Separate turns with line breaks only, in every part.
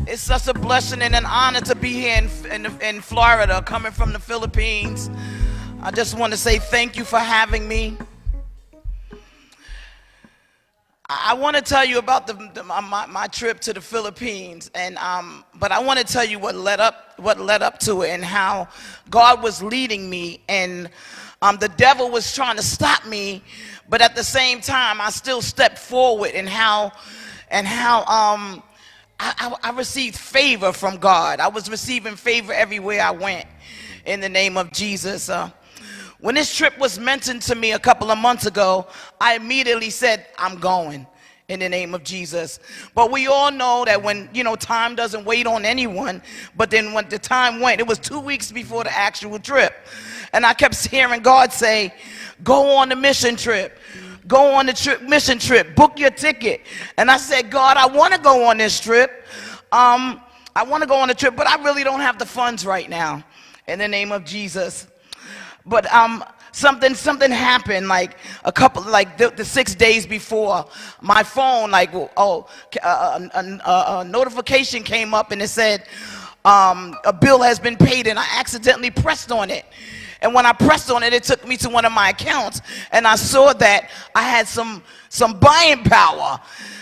It's such a blessing and an honor to be here in Florida, coming from the Philippines. I just want to say thank you for having me. I want to tell you about my trip to the Philippines, and but I want to tell you what led up to it and how God was leading me, and the devil was trying to stop me, but at the same time I still stepped forward, and how I received favor from God. I was receiving favor everywhere I went in the name of Jesus. When this trip was mentioned to me a couple of months ago, I immediately said, I'm going in the name of Jesus. But we all know that when, time doesn't wait on anyone, but then when the time went, it was 2 weeks before the actual trip. And I kept hearing God say, go on the mission trip. Go on the mission trip, book your ticket. And I said, God, I want to go on this trip. I want to go on the trip, but I really don't have the funds right now in the name of Jesus. But something happened, like the 6 days before. My phone, a notification came up and it said, a bill has been paid, and I accidentally pressed on it. And when I pressed on it, it took me to one of my accounts, and I saw that I had some buying power.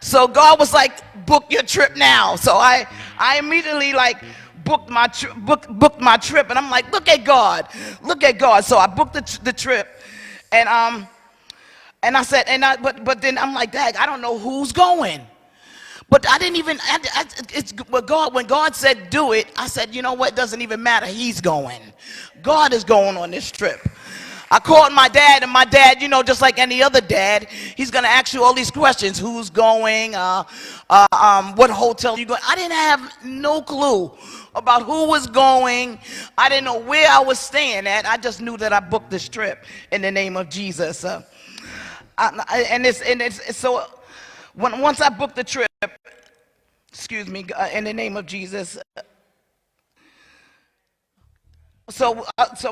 So God was like, book your trip now. So I immediately booked my trip, and I'm like, look at God. So I booked the trip, and I said, but then I'm like, Dad, I don't know who's going. But I didn't even, when God said do it, I said, you know what, it doesn't even matter, he's going. God is going on this trip. I called my dad, and my dad, just like any other dad, he's going to ask you all these questions. Who's going? What hotel you going? I didn't have no clue about who was going. I didn't know where I was staying at. I just knew that I booked this trip in the name of Jesus. So once I booked the trip, in the name of Jesus. So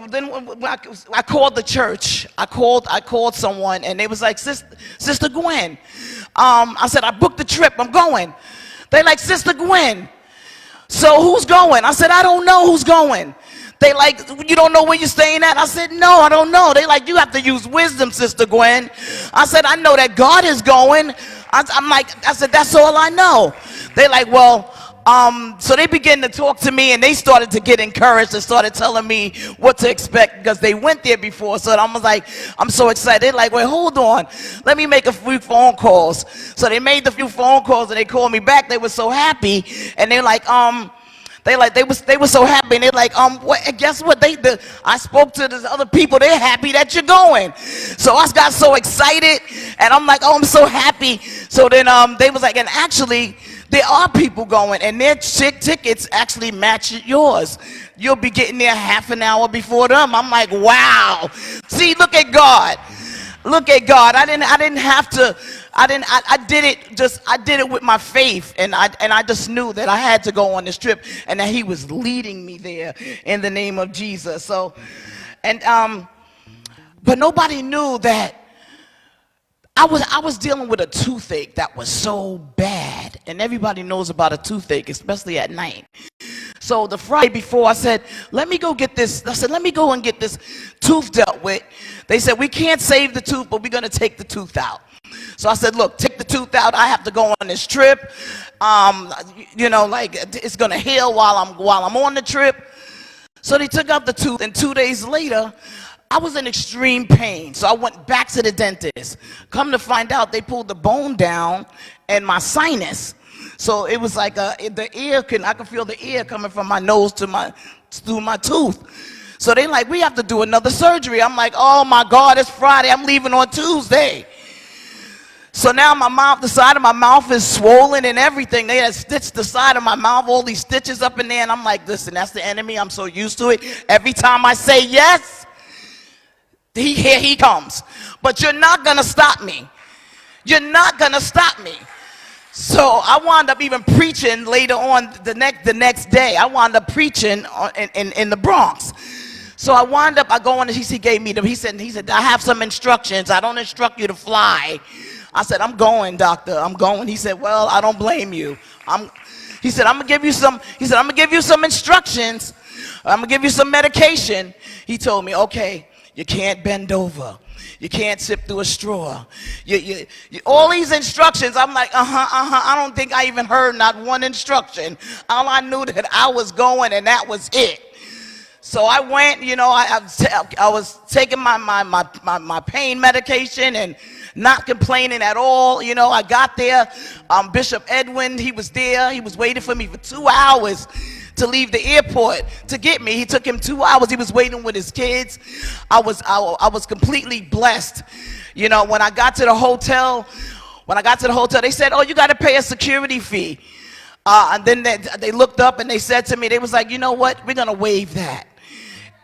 then when I called the church. I called someone, and they was like, Sister Gwen. I said, I booked the trip, I'm going. They like, Sister Gwen, so who's going? I said, I don't know who's going. They like, you don't know where you're staying at? I said, no, I don't know. They like, you have to use wisdom, Sister Gwen. I said, I know that God is going. I said, that's all I know. They like, well, so they began to talk to me, and they started to get encouraged and started telling me what to expect because they went there before. So I was like, I'm so excited. They're like, wait, hold on. Let me make a few phone calls. So they made the few phone calls, and they called me back. They were so happy, and they're like, they were so happy, and they're like, guess what? I spoke to the other people. They're happy that you're going. So I got so excited, and I'm like, oh, I'm so happy. So then they was like, and actually, there are people going, and their tickets actually match yours. You'll be getting there half an hour before them. I'm like, wow. See, look at God. Look at God. I didn't have to. I did it with my faith, and I just knew that I had to go on this trip, and that he was leading me there in the name of Jesus. So, but nobody knew that I was dealing with a toothache that was so bad, and everybody knows about a toothache, especially at night. So the Friday before, I said, let me go get this. I said, let me go and get this tooth dealt with. They said, we can't save the tooth, but we're going to take the tooth out. So I said, look, take the tooth out. I have to go on this trip. It's going to heal while I'm on the trip. So they took out the tooth, and 2 days later, I was in extreme pain. So I went back to the dentist. Come to find out, they pulled the bone down and my sinus. So it was like I could feel the air coming from my nose through my tooth. So they like, we have to do another surgery. I'm like, oh my God, it's Friday. I'm leaving on Tuesday. So now the side of my mouth is swollen and everything. They had stitched the side of my mouth, all these stitches up in there. And I'm like, listen, that's the enemy. I'm so used to it. Every time I say yes, here he comes. But you're not going to stop me. You're not going to stop me. So I wound up even preaching later on the next day. I wound up preaching in the Bronx. So I go on, he gave me them. He said, I have some instructions. I don't instruct you to fly. I said, I'm going, doctor, I'm going. He said, well, I don't blame you. He said, I'm gonna give you some, he said, I'm gonna give you some instructions. I'm gonna give you some medication. He told me, okay, you can't bend over. You can't sip through a straw. All these instructions, I'm like, I don't think I even heard not one instruction. All I knew that I was going and that was it. So I went, you know, I was taking my pain medication and not complaining at all. You know, I got there. Bishop Edwin, he was there. He was waiting for me for 2 hours to leave the airport to get me. He took him 2 hours. He was waiting with his kids. I was completely blessed. You know, when I got to the hotel, they said, oh, you got to pay a security fee. And then they looked up and they said to me, they was like, you know what? We're going to waive that.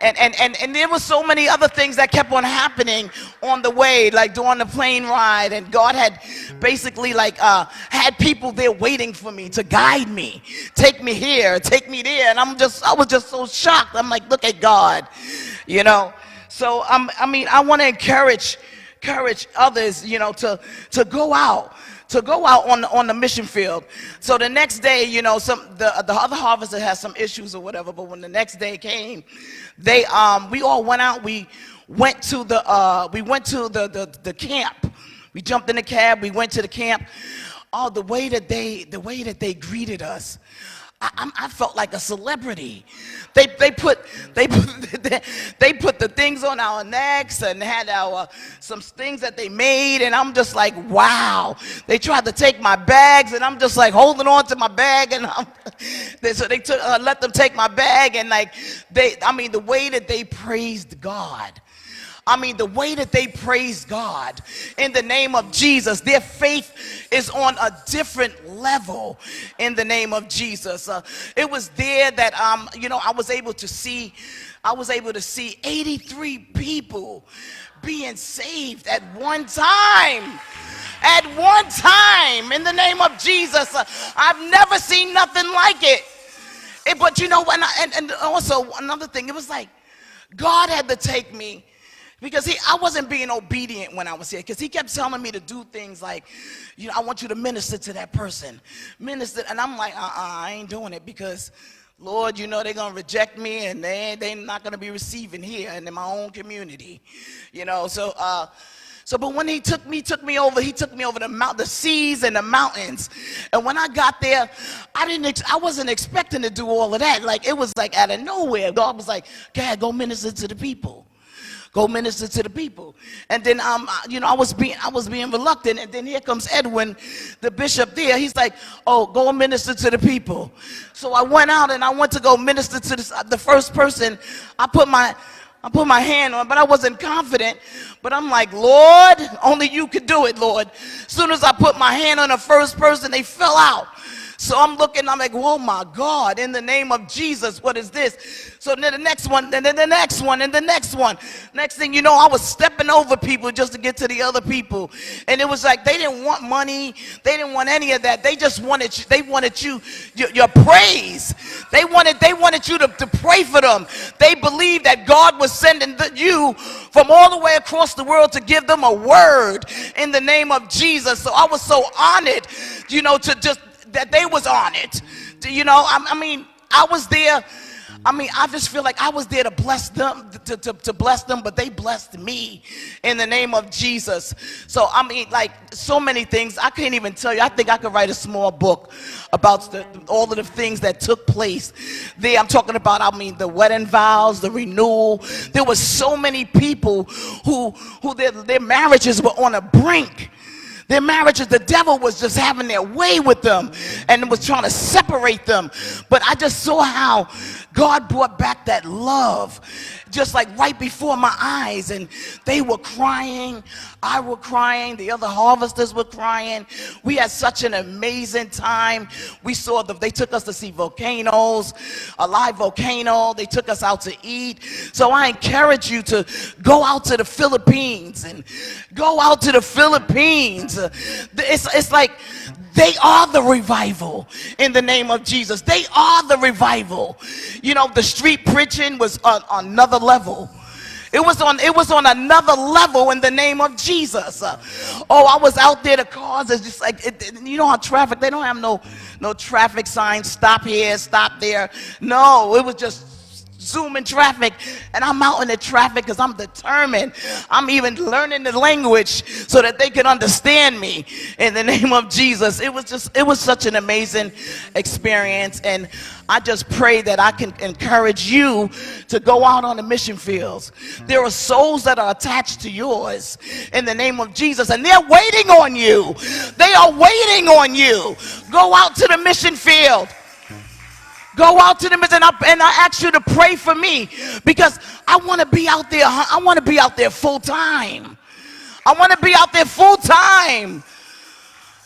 And there were so many other things that kept on happening on the way, like during the plane ride. And God had basically like had people there waiting for me to guide me, take me here, take me there. And I was just so shocked. I'm like, look at God, you know. So I mean, I want to encourage others, you know, to go out. To go out on the mission field. So the next day, you know, the other harvester had some issues or whatever, but when the next day came, we all went out. We went to the camp. We jumped in the cab. We went to the camp. Oh, the way that they greeted us, I felt like a celebrity. They put the things on our necks and had some things that they made, and I'm just like, wow. They tried to take my bags, and I'm just like holding on to my bag, and so they let them take my bag, and like the way that they praised God. I mean, the way that they praised God in the name of Jesus, their faith is on a different level in the name of Jesus. It was there that, you know, I was able to see 83 people being saved at one time. At one time, in the name of Jesus. I've never seen nothing like it. But you know, and also another thing, it was like God had to take me. Because I wasn't being obedient when I was here. Because he kept telling me to do things like, you know, I want you to minister to that person. Minister. And I'm like, I ain't doing it because, Lord, you know, they're going to reject me and they're not going to be receiving here and in my own community. You know, but when he took me over the seas and the mountains. And when I got there, I wasn't expecting to do all of that. Like, it was like out of nowhere. God was like, God, go minister to the people. Go minister to the people. And then, you know, I was being reluctant. And then here comes Edwin, the bishop there. He's like, oh, go minister to the people. So I went out and I went to go minister to the first person. I put my hand on, but I wasn't confident. But I'm like, Lord, only you could do it, Lord. As soon as I put my hand on the first person, they fell out. So I'm looking, I'm like, oh my God, in the name of Jesus, what is this? So then the next one, and then the next one, and the next one. Next thing you know, I was stepping over people just to get to the other people. And it was like, they didn't want money. They didn't want any of that. They just wanted you, your praise. They wanted you to pray for them. They believed that God was sending you from all the way across the world to give them a word in the name of Jesus. So I was so honored, you know, that they was on it. You know, I mean, I was there. I mean, I just feel like I was there to bless them, to bless them, but they blessed me in the name of Jesus. So, I mean, like, so many things. I can't even tell you. I think I could write a small book about all of the things that took place there. I'm talking about, I mean, the wedding vows, the renewal. There were so many people who their marriages were on a brink. Their marriages, the devil was just having their way with them and was trying to separate them. But I just saw how God brought back that love just like right before my eyes. And they were crying. I was crying. The other harvesters were crying. We had such an amazing time. We saw they took us to see volcanoes, a live volcano. They took us out to eat. So I encourage you to go out to the Philippines and go out to the Philippines. It's like they are the revival in the name of Jesus. They are the revival. You know, the street preaching was on another level. It was on another level in the name of Jesus. Oh, I was out there. The cars is just like you know how traffic. They don't have no traffic signs. Stop here, stop there. No, it was just zooming traffic, and I'm out in the traffic because I'm determined. I'm even learning the language so that they can understand me in the name of Jesus. It was such an amazing experience, and I just pray that I can encourage you to go out on the mission fields. There are souls that are attached to yours in the name of Jesus, and they're waiting on you. They are waiting on you. Go out to the mission field. Go out to them, and I ask you to pray for me, because I want to be out there. I want to be out there full time. I want to be out there full time.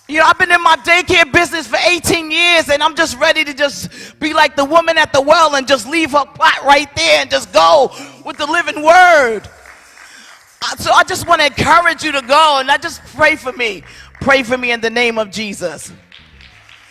You know, I've been in my daycare business for 18 years, and I'm just ready to just be like the woman at the well and just leave her pot right there and just go with the living word. So I just want to encourage you to go, and I just pray for me. Pray for me in the name of Jesus.